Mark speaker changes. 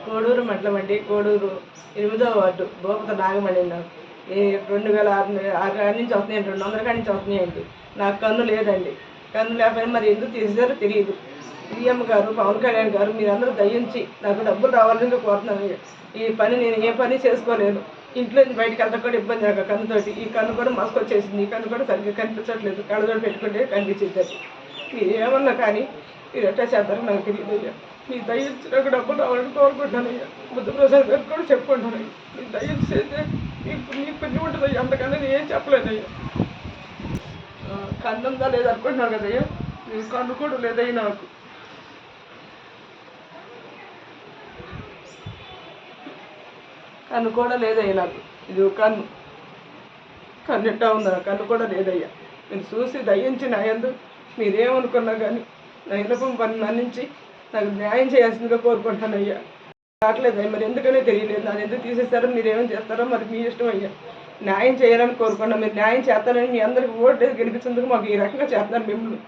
Speaker 1: కోడూరు మండలం, కోడూరు 8వ వార్డు, భూపత నాగమణి. నాకు 2006 కాడి నుంచి వస్తున్నాయండి, 200 కాడి నుంచి వస్తున్నాయండి. నాకు కన్ను లేదండి. కన్ను లేకపోయినా మరి ఎందుకు తీసేసారో తెలియదు. సీఎం గారు, పవన్ కళ్యాణ్ గారు, మీరందరూ దయించి నాకు డబ్బులు రావాలని కోరుతున్నాను. ఈ పని నేను ఏ పని చేసుకోలేను. ఇంట్లో నుంచి బయటకు వెళ్తా కూడా ఇబ్బంది నాకు కన్నుతోటి. ఈ కన్ను కూడా మసకొచ్చేసింది. ఈ కన్ను కూడా సరిగ్గా కనిపించట్లేదు. కళ్ళజోడు పెట్టుకుంటే కనిపించింది. మీరు ఏమన్నా కానీ మీరు ఎట్లా చేస్తారో నాకు తెలియదు అయ్యా. మీ దయించి నాకు డబ్బులు రావాలని కోరుకుంటాను అయ్యా. బుద్ధప్రసాద్ గారు కూడా చెప్పుకుంటాను అయ్యా. మీ దయించి చేస్తే మీకు పుణ్యం ఉంటుంది అయ్యా. అంతకన్నా నేను ఏం చెప్పలేను అయ్యా. కన్ను ఉందా లేదా అనుకుంటున్నాను కదయ్యా. మీ కన్ను కూడా లేదయ్యా. నాకు కన్ను కూడా లేదయ్యా. నాకు ఇది కన్ను ఎట్టా ఉందా, కన్ను కూడా లేదయ్యా. నేను చూసి దయించి నా యందు మీరేమనుకున్నా కానీ నా విన్నపం పని మన్నించి నాకు న్యాయం చేయాల్సిందిగా కోరుకుంటాను అయ్యా. రావట్లేదయ్యా, మరి ఎందుకనే తెలియలేదు. నన్ను ఎందుకు తీసేస్తారో, మీరేమేమి చేస్తారో మరి మీ ఇష్టం అయ్యా. న్యాయం చేయాలని కోరుకున్నా. మీరు న్యాయం చేస్తారని మీ అందరికి ఓటు గెలిపించేందుకు మాకు ఈ రకంగా చేస్తున్నారు. మిమ్మల్ని